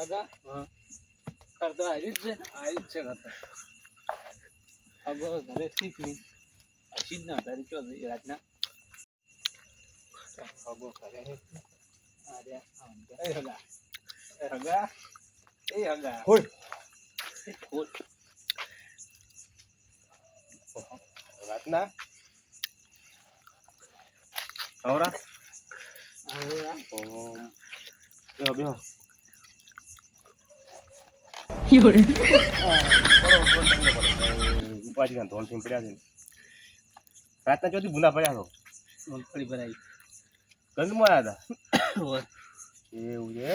આગા કરતો આવી જ છે કરતો અગો ઘરે શીખ ની હસી જ ના તારી ચો રાતના અગો કરે અરે એ હગા ખોલ રાતના આવરા બેહો ઉપાજી ના ધોલ થી પડ્યા છે રાતના ચોથી ભૂલા પડ્યા છો મગફળી ભરાઈ ગંદમાં આવ્યા હતા એવું છે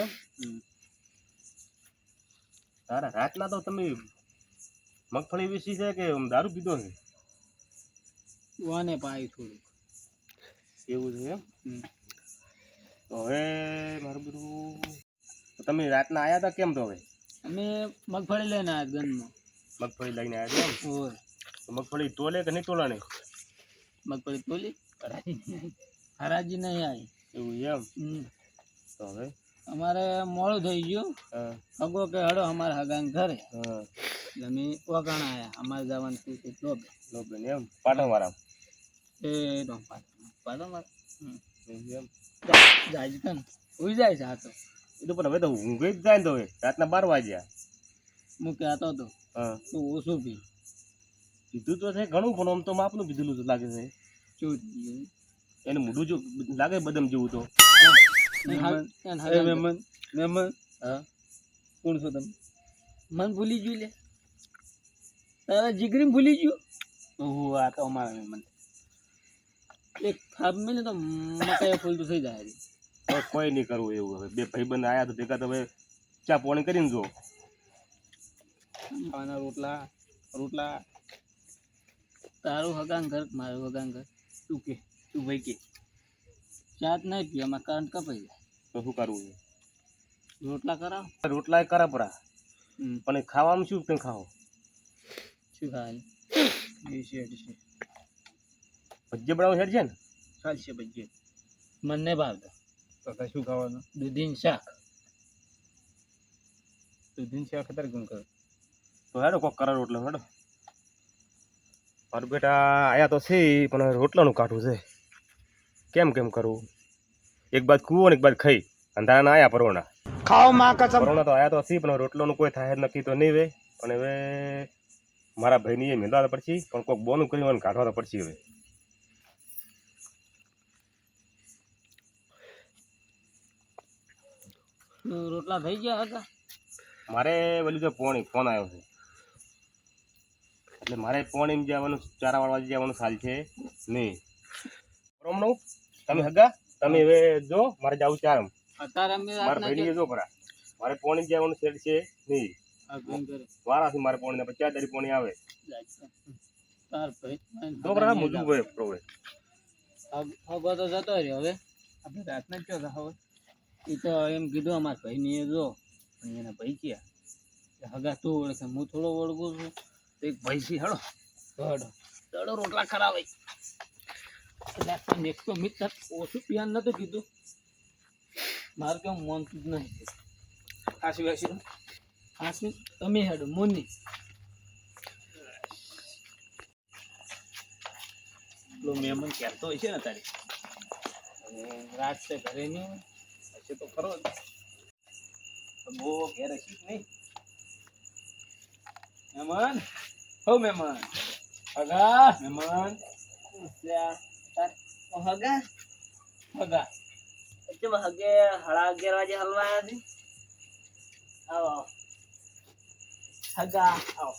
તારા રાતના તો તમે મગફળી વેચી છે કે દારૂ પીધો છે વાને પાઈ થોડું એવું છે તો હવે મારું બધું તમે રાતના આવ્યા હતા કેમ તો હવે અમે મગફળી લઈને આવ્યા ગનમાં મગફળી લઈને આવ્યા એમ હોય તો મગફળી તોલે કે નહીં તોલાને મગફળી તોલી હરાજી નહીં આવી એવું એમ તો હવે અમારે મોડું થઈ ગયું અગો કે હડો અમારે હગાન ઘરે અમે વગાણા આવ્યા અમારે જવાનું શું લોબે એમ પાટણ વાળા એ પાટણ વાળા એમ જાય છે ને ઉઈ જાય છે આ તો એ તો પણ હવે તો ઊંઘી જ જાય ને તો હવે રાતના 12 વાગ્યા હું કહેતો હતો તું ઓછું પી કીધું તો છે ઘણું પણ આમ તો માપનું પીધેલું લાગે છે શું એને મોઢું જો લાગે બદામ જેવું તો મહેમાન હા કોણ છો તમે મન ભૂલી ગયું લે તારા જીગરી ભૂલી ગયું ઓહો આ તો અમારા મહેમાન એક થાપ મેલે તો મકાઈ ફૂલ તો થઈ જાય કોઈ નહીં કરવું એવું હવે બે ભાઈબંધ આયા તો ભેગા તો હવે ચા પાણી કરીને જો ખાવાના રોટલા તારું હગાન ઘર મારું હગાન ઘર તું ભાઈ કે ચાત નહીં પી આમાં કરંટ કપાઈ જાય તો શું કરવું છે રોટલા કરા પરા પણ ખાવામાં શું કંઈ ખાઓ શું ખાય ભજીયા બનાવવું હેડ છે ને ચાલશે ભજીયા મને નહીં ભાવતા તો કઈ શું ખાવાનું દૂધીનું શાક અત્યારે કોણ કરે તો હેડો કોક કરા રોટલા હેડો મારું બેટા આયા તો છે પણ રોટલાનું કાઢવું છે કેમ કરવું એક બાદ કૂવો ને એક બાદ ખાઈ અંધારાના આયા પરોણા ખાઓ માં કસમ પરોણા તો આયા તો છે પણ રોટલાનું કોઈ થાય નક્કી તો નહીં વે પણ હવે મારા ભાઈની એ મેંદવા તો પડશે પણ કોઈક બોનું કરી કાઢવા તો પડશે હવે રોટલા થઈ ગયા હતા મારે બોલી તો ફોન આવ્યો છે એટલે મારે પોણી જવાનું 4 વાગે જવાનું સાલ છે નહીં બરોમનો તમે હગા તમે હવે જો મારે જાવું ચારમ અત્યારે મારા ભાઈ જો પરા મારે પોણી જવાનું સેટ છે નહીં વારાથી મારે પોણી ને 50 દરી પોણી આવે તાર ભાઈ તો પરા મુજુ હોય પ્રોવે હગો તો જતો રહ્યો હવે આપણે રાતના જ જો હવે એ તો એમ કીધું અમારા ભાઈ ની જો પણ એના ભાઈ ક્યાં હગા તું ઓળખે હું થોડો ઓળખું છું એક ભાઈ છે હડો દડો રોટલા ખરાબ એક તો મિત્ર ઓછું પીવાનું નતું કીધું મારે કેવું માનતું જ નહીં હાસી તમે હેડો મોની મહેમાન કહેતો હોય છે ને તારી રાત છે ઘરે નહીં હશે તો ખરો બહુ ઘેર હશી નહીં મહેમાન હો મહેમાન હગા મહેમાન હગા એટલે હગે 11:30 વાગે હલવાયા છે આવો હગા આવો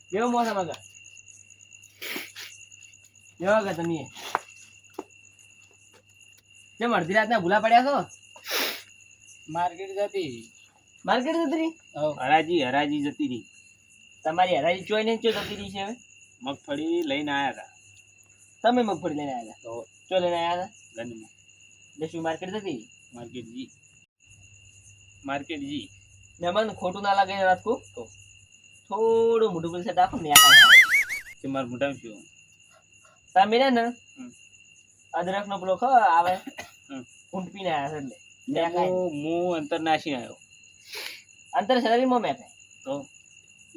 કેવો મોસમ હગા કેવો હગા તમે કેમ અડધી રાતના ભૂલા પડ્યા છો માર્કેટ જતી રહી હરાજી જતી રહી તમારી હરાજી ચોઈ ને ચો જતી રહી છે હવે મગફળી લઈને આવ્યા હતા તમે મગફળી લઈને આવ્યા હતા ચો લઈને આવ્યા હતા ગંજમાં દસમી માર્કેટ જતી માર્કેટ જી મહેમાન ખોટું ના લાગે રાખું તો થોડું મોઢું પર રાખો ને મારું મોઢામાં શું તમે ને અદરક નો પેલો ખબર આવે ઊંટ પીને આવ્યા છે એટલે મેં ખાય હું અંતર નાસી આવ્યો અંતર શરીરમાં મેં ખાય તો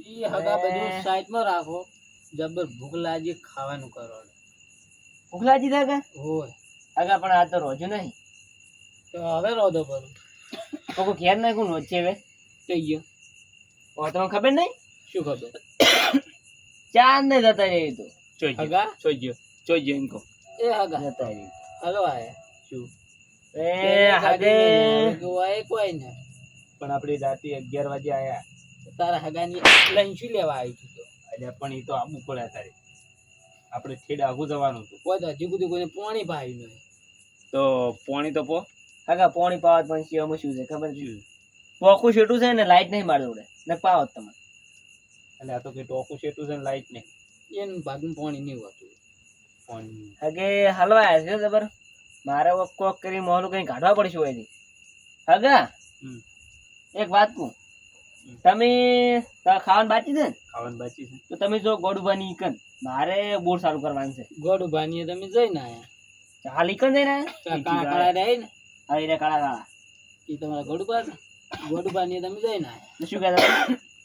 ઈ હગા બધું સાઈડમાં રાખો જબર ભૂખ લાગી ખાવાનું કરો ભૂખ લાગી થાય કે હોય આગા પણ આ તો રોજુ નહીં તો હવે રોધો કરું તો કોઈ ઘેર નાખું રોજ છે હવે થઈ ગયો તમને ખબર નહીં શું ખબર ચાંદ ને જતા રહી તો હગા જોઈ ગયો એમ કહો એ હગા જતા રહી હલો આયા શું એ હગે ગોવાય કોઈ ને પણ આપણે રાતે 11 વાગે આયા તારા હગાની લઈને શું લેવા આવી તું તો અલ્યા પણ એ તો આબુ પડે તારે આપણે ઠેડ આગું જવાનું હતું કોઈ તો હજી બધું કોઈને પાણી પાયું નહીં તો પોણી તો પો હગા પોણી પાવત પણ શિયામાં શું છે ખબર છે પોખું છેટું છે ને લાઈટ નહીં મારી જોડે ને પાવત તમે એટલે આ તો કે ટોકું શેટું છે ને લાઈટ ને એનું ભાગનું પાણી નહીં હોતું પોણી હગે હલવા આવ્યા છે જબર મારે કોક કરી મોહલું કઈ કાઢવા પડશે હોય હગા એક વાત કહું તમે ખાવાનું બાકી છે ને ખાવાનું બાકી છે તો તમે જો ગોડુભાની ઈકન મારે બોર ચાલુ કરવાનું છે ગોડું બાનીએ તમે જઈને આયા ચાલ ઈકન જઈને કાળા કાળા રહે ને હા રે કાળા કાળા એ તમારા ગોડું બાનીએ તમે જઈને આયા તો શું કહેતા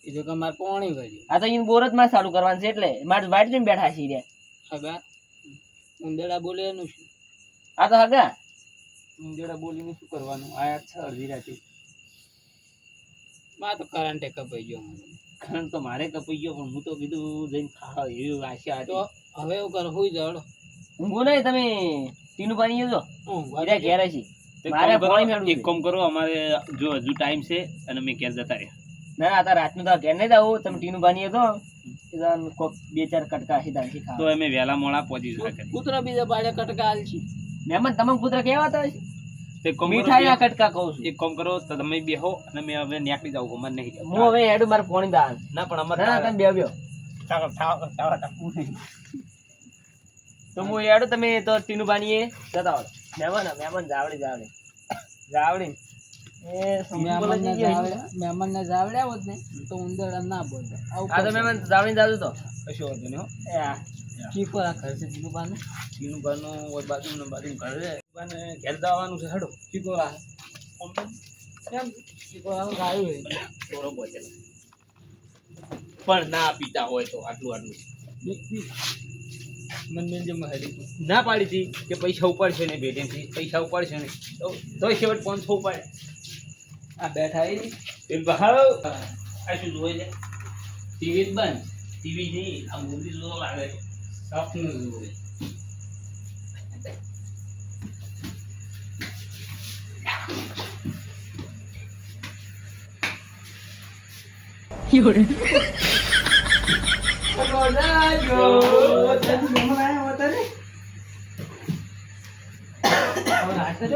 એ જો કે મારે પાણી ભર્યું આ તો એને બોર જ માં ચાલુ કરવાનું છે એટલે મારે વાઈટ જોઈને બેઠા છીએ રે હગા ઉંદેડા બોલે એનું શું આ તો હગા ઊંધેડા બોલીને શું કરવાનું આયા છે અડધી રાતે માં તો કરંટે કપાઈ ગયો મને કારણ તો મારે કપાઈ ગયો પણ હું તો કીધું જઈને ખાવા એવી આશા તો હતી હવે એવું કરો હુઈ જાડો ઊંઘો નહીં તમે ટીનું પાણી જો ઊંઘવા બીજા ઘેર છે તો મારે એક કામ કરો, પાણી મેળવું એક કામ કરો અમારે જો હજુ ટાઈમ છે અને મેં ઘેર જતા રહ્યા ના ના આ રાતનું તો ઘેર નહીં જાવ તમે ટીનું પાણી તો કોક બે ચાર કટકા સીધા તો ખાવા અમે વહેલા મોડા પહોંચી શકે કૂતરા બીજા પાડે કટકા હાલ છે મહેમાન તમે કૂતરા કેવા હતા તો એક કામ કરો, મીઠાઈ ના કટકા કહું છું એક કામ કરો તો તમે બેહો અને મેં હવે નીકળી જાઉં અમારે નહીં હું હવે હેડું મારે પાણી દાન ના પણ ના ના તમે બેહ્યો તો હું હેડું તમે તો ટીનું પાણી જતા આવો મહેમાન જાવડી એ મહેમાનને જાવડ્યા હોત ને તો ઉંદરડા ના બોલતા આ તો મહેમાન જાવડી જાજુ તો કશો વાંધો નહીં હો એ આ ચીકો આ ઘર છે ચીકો બાને ટીનું બાનું ઓય બાજુનું બાજુનું ઘર છે બાને ઘેર જવાનું છે હેડો ચીકો આ કેમ ચીકો આ ગાયું હોય થોડો પહોંચેલો પણ ના પીતા હોય તો આટલું આટલું મને જે મહેરી ના પાડી હતી કે પૈસા ઉપાડશે ને ભેટેથી પૈસા ઉપાડશે ને તો છેવટ 500 ઉપાડે આ બેઠા એ એ બહાર આ શું જોવે છે ટીવી બંધ ટીવી નહીં આ મૂવી જોવા લાગે છે સપનું જોવે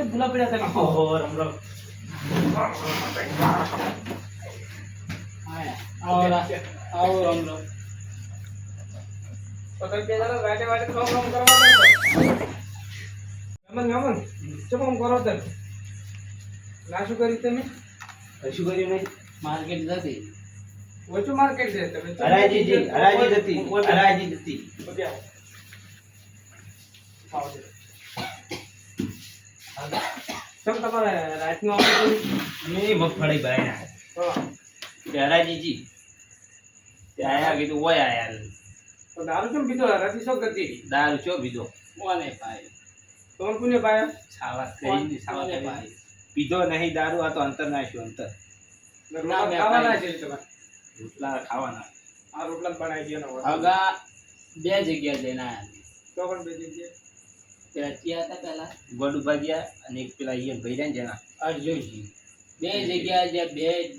ભૂલા પડ્યા તમે ઓહો રમ રમ આવો રમ રમ પકડ કે જરા વાટે વાટે કામ કરવા મહેમાન ચમ કરો તમે ના શું કરી તમે શું કર્યું નહીં માર્કેટ જતી ઓછું માર્કેટ છે તમે હરાજી જતી તમ તમારે રાતનું આવતું મેં મગફળી ભાઈ ના હરાજીજી આયા કીધું ઓય આયા તો દારૂ કેમ પીધો રાતી શું કરતી દારૂ ચો બીજો કોને ભાઈ કોણ કોને પાયા છાવા કરીને પીધો નહીં દારૂ આ તો અંતર નાખ્યું અંતર રોટલા ખાવાના છે તમારે રોટલા ખાવાના આ રોટલા બનાવી દે ને હગા બે જગ્યા જઈને આયા તો પણ બે જગ્યાએ પેલા ચિયા હતા પેલા ગોડુ ભાગ્યા અને એક પેલા ઈયન ભાઈ રહ્યા ને જેના અર્જુનજી બે જગ્યા જે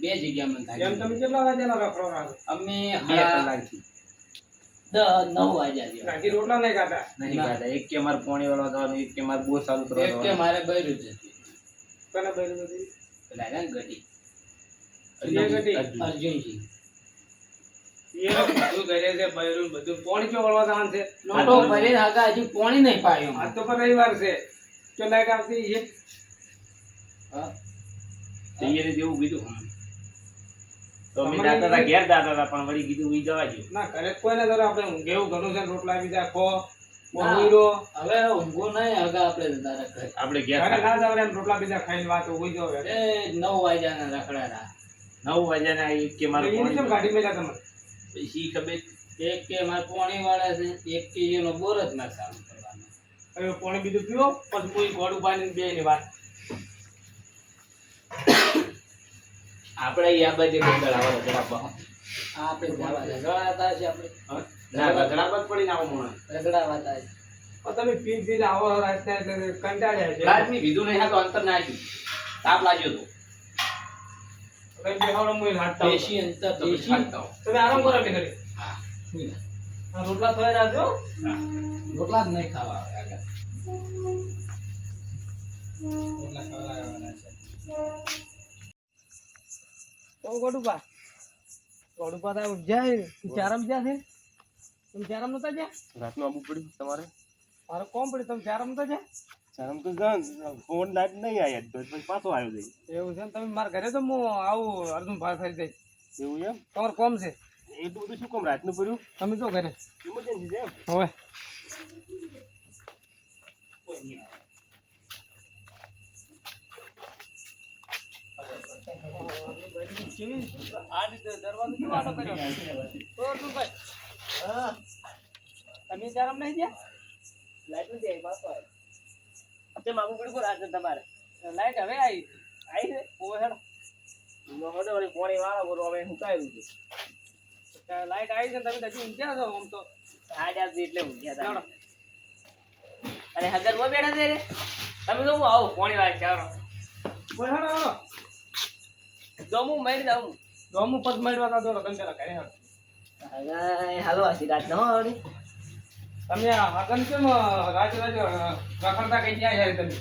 બે જગ્યા માં એમ થાય તમે કેટલા વાગ્યાના રખડો રાખો અમે 2 કલાકથી 9 વાગ્યા જેવા રાતી રોટલા નહીં ખાતા નહીં ખાતા એક કે મારે પોણી વાળવા જવાનું એક કે મારે બોર ચાલુ એક કે કરવાનું મારે બૈરું જ હતી કને બૈરું નથી પેલા ને ગટી એ ગટી? અર્જુનજી એ બધું કરે છે બૈરું બધું પોણી કેવો વળવા જવાનું છે લોટો ભરીને હગા હજી પોણી નહીં પાયું આજ તો પણ રવિવાર છે કે લાઈટ આવતી છે હા તૈયારી જેવું કીધું તો અમે દાતા હતા ઘેર દાતા હતા પણ વળી કીધું ઈ જવા દો ના ઘરે જ કોઈ ને ધરે આપણે ઊંઘે એવું ઘણું છે ને રોટલા બીજા ખો ઊંઘો. હવે ઊંઘો નહીં હગા આપણે તારા ઘરે. આપણે ઘેર ઘરે ના જાવ રે રોટલા બીજા ખાઈને વાત હોય જો હવે એ 9 વાગ્યાના રખડાના. 9 વાગ્યાના એક કે મારે એની કેમ ગાડી મેલા તમે પછી ખબર એક કે મારે પોણી વાળા છે, એક કે એનો બોર જ ના ચાલુ કરવાનો. હવે પાણી બીજું પીવો પછી કોઈ ગોળું પાણી બે ની વાત આપણે યા બાજુ ગળાવા રગડા આપણે જવા દે. રગડાતા છે આપણે. ના રગડા બસ પડીને આવો મોણા રગડાવાતા છે. પણ તમે પી પીને આવો રાતના એટલે કંટાળ્યા છે રાતની વિધું નહીં તો અંતર ના આવ્યું તાપ લાગ્યો તો હવે બેહાડો મુઈ હાંટતા હોઉં. દેશી અંતર તમે દેશી. ખાતા હો. તમે આરામ કરો કે ઘરે હા આ રોટલા થોડા રાખજો રોટલા જ નહીં ખાવા આવે આગળ. રોટલા ખવડાવવાના છે. ઓ ગોડુબા તો જાય ચારમ જ્યાં છે તમે ચારમ નતા જ્યાં રાતનું આવવું પડ્યું તમારે મારે કોમ પડ્યું તમે ચારમ નતા જ્યાં શરમ તો ફોન લાઈટ નહીં આવ્યા તો પછી પાછો આવ્યો જઈ એવું છે ને તમે મારા ઘરે તો હું આવું અર્જુન ભાઈ ફરી દઈશ એવું એમ તમારે કોમ છે એટલું બધું શું કામ રાતનું પડ્યું તમે જો ઘરે ઇમરજન્સી છે એમ હવે આ રીતે દરવાજો કેવો આડો કર્યો? ઓ અર્જુનભાઈ, તમે ચારમ નહીં જ્યાં લાઈટ નથી આવી, પાછો આવ્યો. તે માગું પડ્યું રાત તમારે લાઈટ હવે આવી આવી છે ઓવે હેડો હડો વળી પોણી વાળા બોલો હવે સુકાયું છે લાઈટ આવી છે ને તમે તો હજી ઊંઘ્યા છો આમ તો સાડા એટલે ઊંઘ્યા હતા ચાલો અને હગર માં બેઠા છે રે તમે તો હું આવું પોણી વાળી ચાલો ઓવે હેડો હેડો જો હું મળી જાઉં ગમું પદ મળવા તા દોડો તમે પેલા ઘરે હેડો હાલો આશી રાત ન આવડી તમે આ હગન કેમ રાજ રખડતા કઈ ક્યાં જાય તમે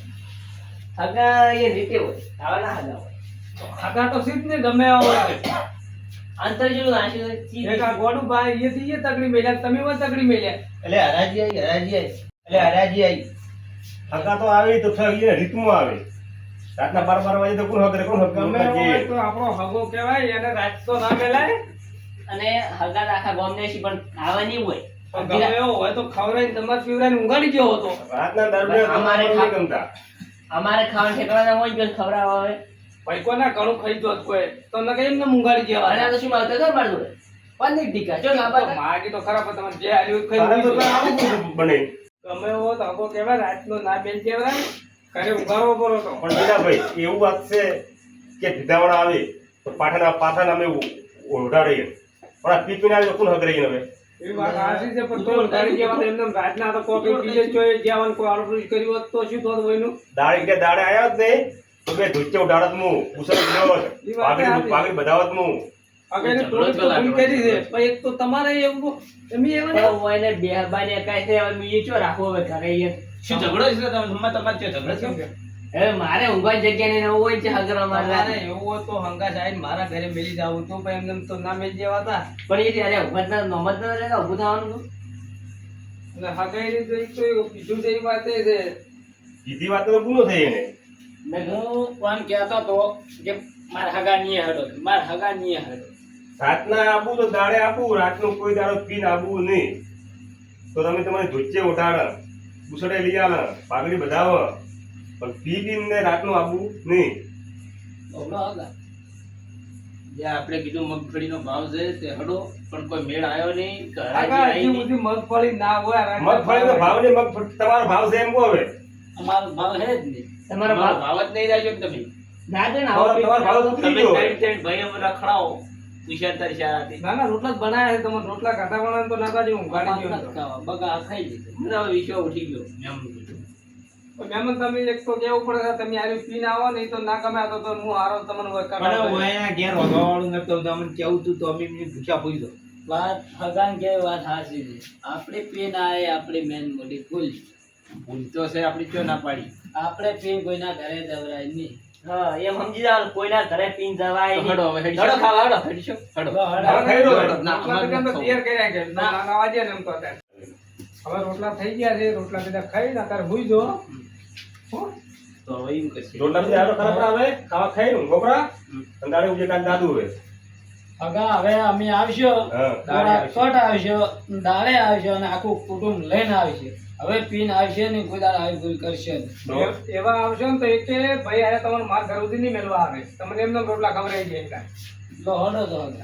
હગા એ રીતે હોય આવા ના હગા હોય હગા તો સીધ ને ગમે આવો અંતર જેવું આશી એક આ ગોડું ભાઈ એ થી એ તગડી મેલ્યા તમે પણ તગડી મેલ્યા એટલે હરાજી આવી હકા તો આવી તો એ રીતમાં આવે રાતના 12 વાગે તો કોણ હકરે ગમે એવો હોય તો આપણો હગો કહેવાય એને રાત તો ના મેલાય અને હગા તો આખા ગામને છે પણ આવા નહીં હોય પણ ગમે એવો હોય તો ખવડાવીને તમારે પીવડાવીને ઊંઘાડી ગયો હતો રાતના દરમિયાન અમારે નહીં ગમતા અમારે ખાવાનું ઠેકવાના હોય જ ખવડાવવા આવે ભાઈ કોના ઘણું ખાઈ તો કોઈ તો ન કઈ એમને ઊંઘાડી અને ગયા આ તો શું માગતો હતો મારી જોડે પનીર ટીકા જો લાંબા હતા. માગી તો ખરાબ પણ તમારે જે હાલ્યું ખાઈ તારે તો લીધું. આવું બધું બને ગમે એવો તો હગો કહેવાય રાતનો ના બેન કહેવાય ઘરે ઊંઘાડવો પડો તો પણ બીજાભાઈ એવું વાત છે કે ભીધાવાળા આવે તો પાઠાના અમે ઓઢાડીએ પણ આ પીપીને આવે તો કોણ હકરે હવે એવી વાત સાચી છે પણ તો ઊંઘાડી ગયા તો એમને રાતના તો કોફી પીએ જોઈએ જ્યાં કોઈ આડું કર્યું હોત તો શું થતું એનું દાડે આવ્યા જ નહીં તો બે ધુચ્ચે ઉડાડત હું ઉસળ ગયો પાઘડી બધાવત હું અગર થોડી તો ભૂલ કરી છે પણ એક તો તમારે એવું એમ એવા ને પણ હોય ને બે બાને કાંઈ છે હવે મીએ ચો રાખવો હવે ઘરે યાર. શું ઝઘડો છે તમે હમણાં તમારે ઝઘડો છે હવે મારે ઊંઘવાની જગ્યા નહીં એવું હોય છે હગરા તમારે મારે એવું હોય તો હંગા જાય મારા ઘરે મેલી જાવું તો પણ એમને તો ના મેલી જેવા હતા પણ એ ત્યારે ઊંઘત ના નોમત ના રહે ઊભું થવાનું હતું. અને હગાઈ તો એક તો બીજું તો એ વાત એ છે સીધી વાત તો પૂરો થઈ એને મેં હું પણ કહેતો તો કે મારા હગા નહીં હડો મારા હગા નહીં હડો રાતના આપું તો દાડે આપું રાતનું કોઈ દાડો પીને આપવું નહીં તો તમે તમારી ધુચ્ચે ઉઠાડ ઉસળે લઈ આવ પાઘડી બધાવ પણ પી પીને રાતનું આપવું નહીં ઓલો હગા જે આપણે કીધું મગફળીનો ભાવ છે તે હડો પણ કોઈ મેળ આવ્યો નહીં કે હરાજી હગા આવી હજી નહીં. બધી મગફળી ના હોય મગફળીનો ભાવ નહીં મગફળી તમારો ભાવ છે એમ કહો હવે અમારો ભાવ હે જ નહીં તમારો તમારો ભાવ ભાવ જ નહીં રાખ્યો તમે ના દે ને આવો તમારો ભાવ તો તમે ઉતરી ગયો ત્રણ ત્રણ ભાઈઓ રખડાવો વિચારતા વિચારાથી ના ના રોટલા જ બનાયા છે તમે રોટલા કાઢા વાળા તો ના કાઢી ઊંઘાડી ગયો હતો. બગા ખાઈ લીધું મને હવે વિશ્વ ઉઠી ગયો મેમનું કીધું. પણ મહેમાન તમે એક તો કેવું પડે છે તમે આરી પીને આવો નહીં તો ના ગમે તો હું હારો તમને વાત હગાન કેવી વાત હાચી છે આપણે પીને આએ આપણી મેન મોટી ભૂલ છે. ભૂલ તો છે આપણી ક્યાં ના પાડી આપણે પીને કોઈના ઘરે દવરાય નહીં હા એમ સમજી જાવ કોઈના ઘરે પીને જવાય તો નહીં. હડો હવે હેડી હડો જાઓ. ખાવા હડો. હેડી જાઓ. હડો. હવે ખાઈ લો. ના, રોટલા અમારે તો નથી તૈયાર કર્યા છે ના ના વાજે ને એમ તો અત્યારે હવે રોટલા થઈ ગયા છે રોટલા બધા ખાઈ ને અત્યારે હુઈ જો હો? તો હવે એમ કરશે. રોટલા બધી આટલો ખરાબ આવે ખાવા ખાઈ નું ગોપરા અને દાડે ઉજે કાલ દાદુ હવે અગા હવે અમે આવશો હા. થોડા કટ આવશો દાડે આવશો અને આખું કુટુંબ લઈને આવશે હવે પીન આવશે ને કોઈ દાડ આવી ભૂલ કરશે નહીં. એવા આવશો ને તો એકે ભાઈ આયા તમારે માર ઘર સુધી નહીં મેળવા આવે તમને એમને રોટલા ખવડાવી દે એટલે લો હડો તો હવે